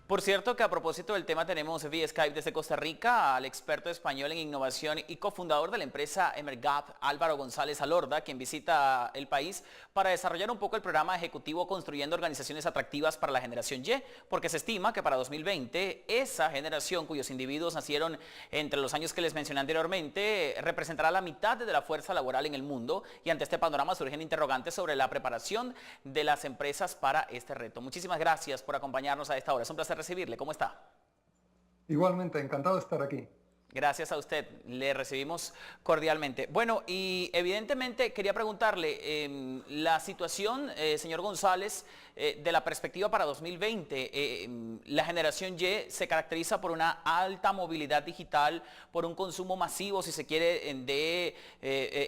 Por cierto que a propósito del tema tenemos vía Skype desde Costa Rica al experto español en innovación y cofundador de la empresa Emergap, Álvaro González Alorda, quien visita el país para desarrollar un poco el programa ejecutivo Construyendo Organizaciones Atractivas para la Generación Y, porque se estima que para 2020 esa generación cuyos individuos nacieron entre los años que les mencioné anteriormente representará la mitad de la fuerza laboral en el mundo, y ante este panorama surgen interrogantes sobre la preparación de las empresas para este reto. Muchísimas gracias por acompañarnos a esta hora. Es un placer recibirle. ¿Cómo está? Igualmente, encantado de estar aquí. Gracias a usted, le recibimos cordialmente. Bueno, y evidentemente quería preguntarle, la situación, señor González, de la perspectiva para 2020, la generación Y se caracteriza por una alta movilidad digital, por un consumo masivo, si se quiere, de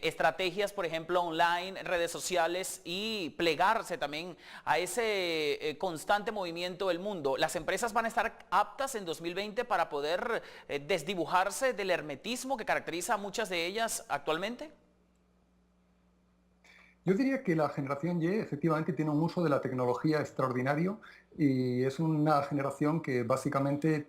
estrategias, por ejemplo, online, redes sociales, y plegarse también a ese constante movimiento del mundo. ¿Las empresas van a estar aptas en 2020 para poder desdibujarse del hermetismo que caracteriza a muchas de ellas actualmente? Yo diría que la generación Y efectivamente tiene un uso de la tecnología extraordinario y es una generación que básicamente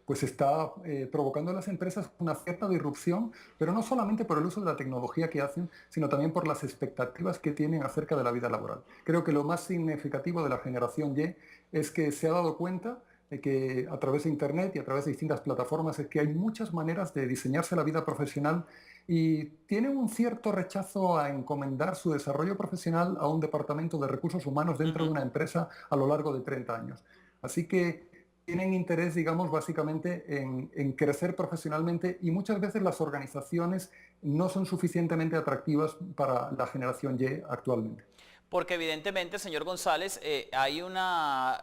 pues está provocando en las empresas una cierta disrupción, pero no solamente por el uso de la tecnología que hacen, sino también por las expectativas que tienen acerca de la vida laboral. Creo que lo más significativo de la generación Y es que se ha dado cuenta de que a través de Internet y a través de distintas plataformas es que hay muchas maneras de diseñarse la vida profesional y tienen un cierto rechazo a encomendar su desarrollo profesional a un departamento de recursos humanos dentro de una empresa a lo largo de 30 años. Así que tienen interés, digamos, básicamente en crecer profesionalmente, y muchas veces las organizaciones no son suficientemente atractivas para la generación Y actualmente. Porque evidentemente, señor González, hay una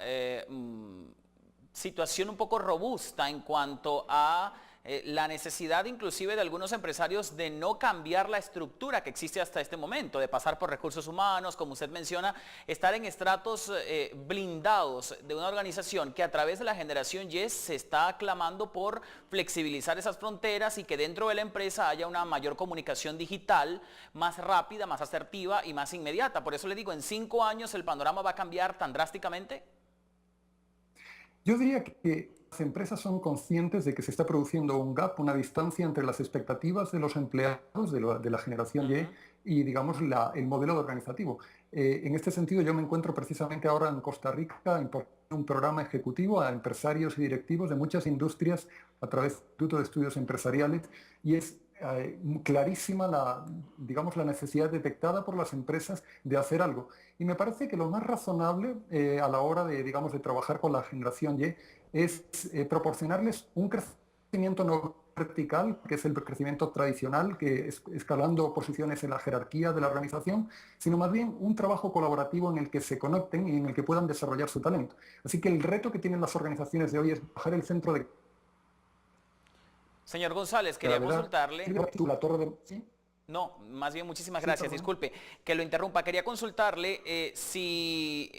situación un poco robusta en cuanto a la necesidad inclusive de algunos empresarios de no cambiar la estructura que existe hasta este momento, de pasar por recursos humanos, como usted menciona, estar en estratos blindados de una organización que a través de la generación Y se está clamando por flexibilizar esas fronteras y que dentro de la empresa haya una mayor comunicación digital, más rápida, más asertiva y más inmediata. Por eso le digo, en 5 años el panorama va a cambiar tan drásticamente. Yo diría que las empresas son conscientes de que se está produciendo un gap, una distancia entre las expectativas de los empleados de la generación Y y, digamos, el modelo organizativo. En este sentido, yo me encuentro precisamente ahora en Costa Rica impartiendo un programa ejecutivo a empresarios y directivos de muchas industrias a través del Instituto de Estudios Empresariales, y es clarísima digamos, la necesidad detectada por las empresas de hacer algo. Y me parece que lo más razonable a la hora de, digamos, de trabajar con la generación Y es proporcionarles un crecimiento no vertical, que es el crecimiento tradicional, que es escalando posiciones en la jerarquía de la organización, sino más bien un trabajo colaborativo en el que se conecten y en el que puedan desarrollar su talento. Así que el reto que tienen las organizaciones de hoy es bajar el centro de Señor González, quería gravedad. consultarle. La torre de... ¿Sí? No, más bien muchísimas Sí, gracias. perdón. Disculpe que lo interrumpa. Quería consultarle si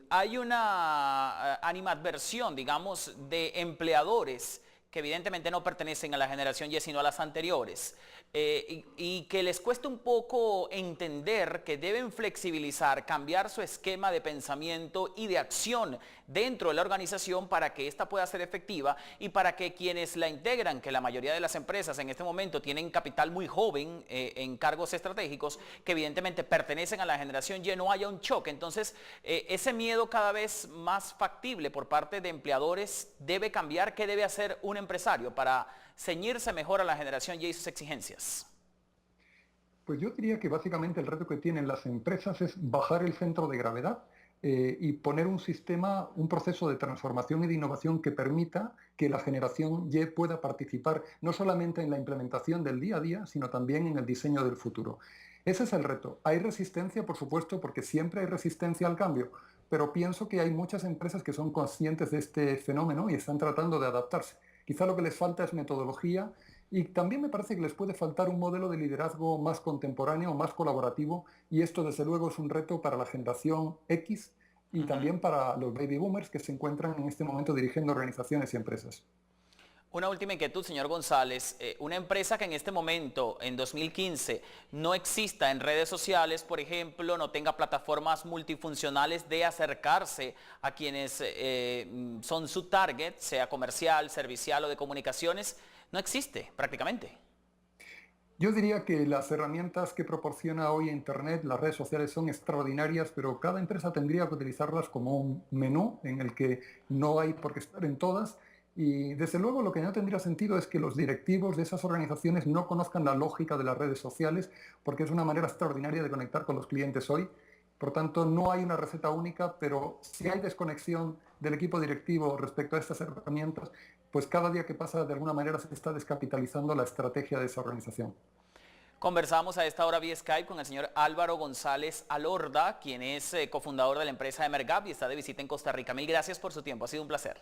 hay una animadversión, digamos, de empleadores que evidentemente no pertenecen a la generación Y, sino a las anteriores, y que les cuesta un poco entender que deben flexibilizar, cambiar su esquema de pensamiento y de acción dentro de la organización para que ésta pueda ser efectiva y para que quienes la integran, que la mayoría de las empresas en este momento tienen capital muy joven en cargos estratégicos, que evidentemente pertenecen a la generación Y, no haya un choque. Entonces, ese miedo cada vez más factible por parte de empleadores debe cambiar. ¿Qué debe hacer un empresario para ceñirse mejor a la generación Y y sus exigencias? Pues yo diría que básicamente el reto que tienen las empresas es bajar el centro de gravedad y poner un sistema, un proceso de transformación y de innovación que permita que la generación Y pueda participar no solamente en la implementación del día a día, sino también en el diseño del futuro. Ese es el reto. Hay resistencia, por supuesto, porque siempre hay resistencia al cambio, pero pienso que hay muchas empresas que son conscientes de este fenómeno y están tratando de adaptarse. Quizá lo que les falta es metodología, y también me parece que les puede faltar un modelo de liderazgo más contemporáneo, más colaborativo, y esto desde luego es un reto para la generación X y también para los baby boomers que se encuentran en este momento dirigiendo organizaciones y empresas. Una última inquietud, señor González. Una empresa que en este momento, en 2015, no exista en redes sociales, por ejemplo, no tenga plataformas multifuncionales de acercarse a quienes son su target, sea comercial, servicial o de comunicaciones, no existe prácticamente. Yo diría que las herramientas que proporciona hoy Internet, las redes sociales, son extraordinarias, pero cada empresa tendría que utilizarlas como un menú en el que no hay por qué estar en todas. Y desde luego lo que no tendría sentido es que los directivos de esas organizaciones no conozcan la lógica de las redes sociales, porque es una manera extraordinaria de conectar con los clientes hoy. Por tanto, no hay una receta única, pero si hay desconexión del equipo directivo respecto a estas herramientas, pues cada día que pasa de alguna manera se está descapitalizando la estrategia de esa organización. Conversamos a esta hora vía Skype con el señor Álvaro González Alorda, quien es cofundador de la empresa Emergap y está de visita en Costa Rica. Mil gracias por su tiempo, ha sido un placer.